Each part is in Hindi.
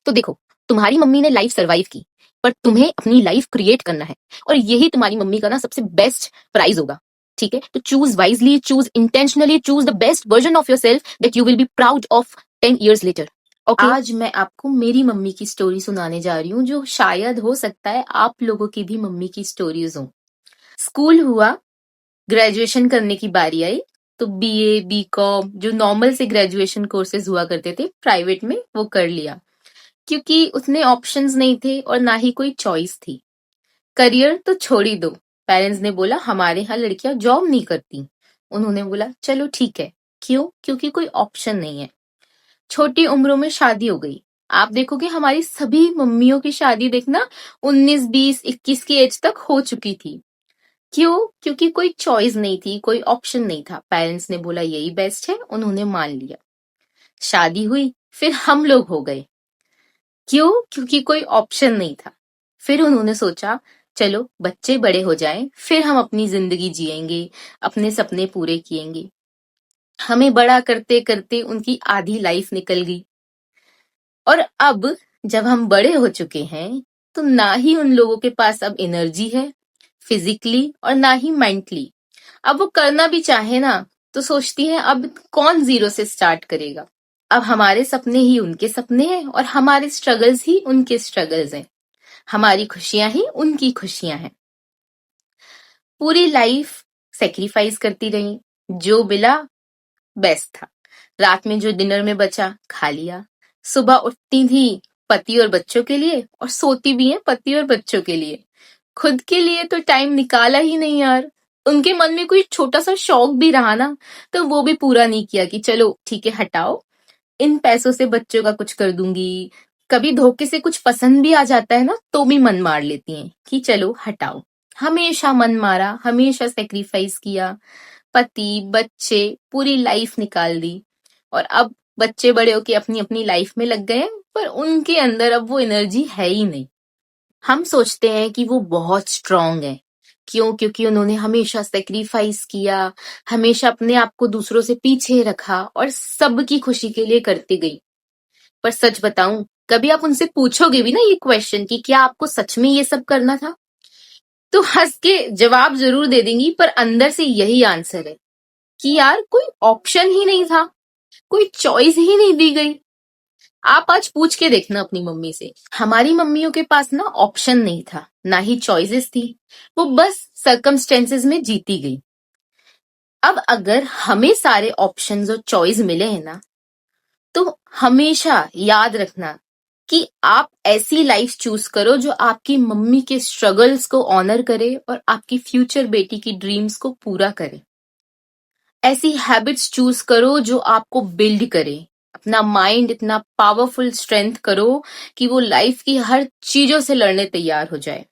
तो देखो, तुम्हारी मम्मी ने लाइफ सर्वाइव की, पर तुम्हें अपनी लाइफ क्रिएट करना है, और यही तुम्हारी मम्मी का ना सबसे बेस्ट प्राइज होगा। ठीक है, तो choose wisely, choose intentionally, choose the best version of your self that you will be proud of 10 years later. Okay? आज मैं आपको मेरी मम्मी की स्टोरी सुनाने जा रही हूँ, जो शायद हो सकता है आप लोगों की भी मम्मी की स्टोरीज हो। स्कूल हुआ, ग्रेजुएशन करने की बारी आई, तो बीए, बीकॉम, जो नॉर्मल से ग्रेजुएशन कोर्सेज हुआ करते थे प्राइवेट में, वो कर लिया, क्योंकि उसमें ऑप्शंस नहीं थे और ना ही कोई चॉइस थी। करियर तो छोड़ ही दो, पेरेंट्स ने बोला हमारे यहाँ लड़कियां जॉब नहीं करती। उन्होंने बोला चलो ठीक है, क्यों? क्योंकि कोई ऑप्शन नहीं है। छोटी उम्रों में शादी हो गई। आप देखोगे हमारी सभी मम्मियों की शादी देखना 19, 20, 21 की एज तक हो चुकी थी। क्यों? क्योंकि कोई चॉइस नहीं थी, कोई ऑप्शन नहीं था। पेरेंट्स ने बोला यही बेस्ट है, उन्होंने मान लिया। शादी हुई, फिर हम लोग हो गए। क्यों? क्योंकि कोई ऑप्शन नहीं था। फिर उन्होंने सोचा चलो बच्चे बड़े हो जाएं, फिर हम अपनी जिंदगी जिएंगे, अपने सपने पूरे किएंगे। हमें बड़ा करते करते उनकी आधी लाइफ निकल गई, और अब जब हम बड़े हो चुके हैं, तो ना ही उन लोगों के पास अब एनर्जी है फिजिकली, और ना ही मेंटली। अब वो करना भी चाहे ना, तो सोचती है अब कौन जीरो से स्टार्ट करेगा। अब हमारे सपने ही उनके सपने हैं, और हमारे स्ट्रगल्स ही उनके स्ट्रगल्स हैं। हमारी खुशियां ही उनकी खुशियां हैं। पूरी लाइफ सेक्रीफाइस करती रही, जो मिला बेस्ट था। रात में जो डिनर में बचा खा लिया। सुबह उठती थी पति और बच्चों के लिए, और सोती भी है पति और बच्चों के लिए। खुद के लिए तो टाइम निकाला ही नहीं यार। उनके मन में कोई छोटा सा शौक भी रहा ना, तो वो भी पूरा नहीं किया कि चलो ठीक है हटाओ, इन पैसों से बच्चों का कुछ कर दूंगी। कभी धोखे से कुछ पसंद भी आ जाता है ना, तो भी मन मार लेती हैं कि चलो हटाओ। हमेशा मन मारा, हमेशा सेक्रीफाइस किया। पति, बच्चे, पूरी लाइफ निकाल दी, और अब बच्चे बड़े होके अपनी अपनी लाइफ में लग गए हैं, पर उनके अंदर अब वो एनर्जी है ही नहीं। हम सोचते हैं कि वो बहुत स्ट्रांग है। क्यों? क्योंकि उन्होंने हमेशा सेक्रीफाइस किया, हमेशा अपने आप को दूसरों से पीछे रखा, और सबकी खुशी के लिए करती गई। पर सच बताऊं, कभी आप उनसे पूछोगे भी ना ये क्वेश्चन कि क्या आपको सच में ये सब करना था, तो हंस के जवाब जरूर दे देंगी, पर अंदर से यही आंसर है कि यार कोई ऑप्शन ही नहीं था, कोई चॉइस ही नहीं दी गई। आप आज पूछ के देखना अपनी मम्मी से। हमारी मम्मियों के पास ना ऑप्शन नहीं था, ना ही चॉइसेस थी, वो बस सर्कमस्टेंसेस में जीती गई। अब अगर हमें सारे ऑप्शंस और चॉइस मिले हैं ना, तो हमेशा याद रखना कि आप ऐसी लाइफ चूज करो जो आपकी मम्मी के स्ट्रगल्स को ऑनर करे, और आपकी फ्यूचर बेटी की ड्रीम्स को पूरा करे। ऐसी हैबिट्स चूज करो जो आपको बिल्ड करे। अपना माइंड इतना पावरफुल स्ट्रेंथ करो कि वो लाइफ की हर चीजों से लड़ने तैयार हो जाए।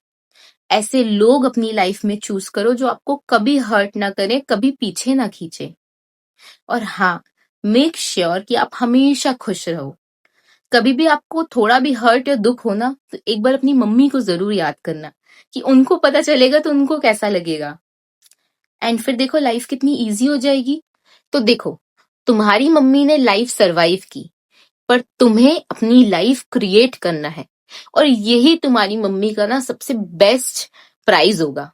ऐसे लोग अपनी लाइफ में चूज करो जो आपको कभी हर्ट ना करे, कभी पीछे ना खींचे। और हाँ, मेक श्योर कि आप हमेशा खुश रहो। कभी भी आपको थोड़ा भी हर्ट या दुख हो ना, तो एक बार अपनी मम्मी को जरूर याद करना, कि उनको पता चलेगा तो उनको कैसा लगेगा। एंड फिर देखो लाइफ कितनी इजी हो जाएगी। तो देखो, तुम्हारी मम्मी ने लाइफ सरवाइव की, पर तुम्हें अपनी लाइफ क्रिएट करना है, और यही तुम्हारी मम्मी का ना सबसे बेस्ट प्राइज होगा।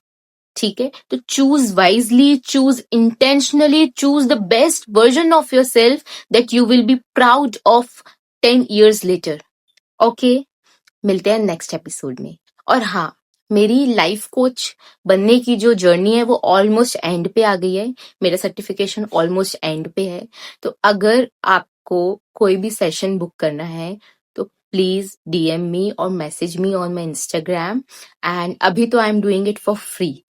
ठीक है, तो choose wisely, choose intentionally, choose the best version of your self that you will be proud of 10 years later. Okay, मिलते हैं नेक्स्ट एपिसोड में। और हाँ, मेरी लाइफ कोच बनने की जो जर्नी है वो ऑलमोस्ट एंड पे आ गई है। मेरा सर्टिफिकेशन ऑलमोस्ट एंड पे है। तो अगर आपको कोई भी सेशन बुक करना है, तो प्लीज डीएम मी और message me on my Instagram. And अभी तो I am doing it for free.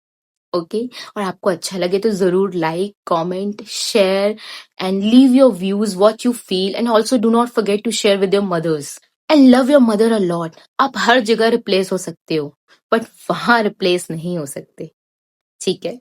Okay, और आपको अच्छा लगे तो जरूर like, comment, share and leave your views, what you feel, and also do not forget to share with your mothers. And love your mother a lot. आप हर जगह रिप्लेस हो सकते हो, बट वहां रिप्लेस नहीं हो सकते। ठीक है।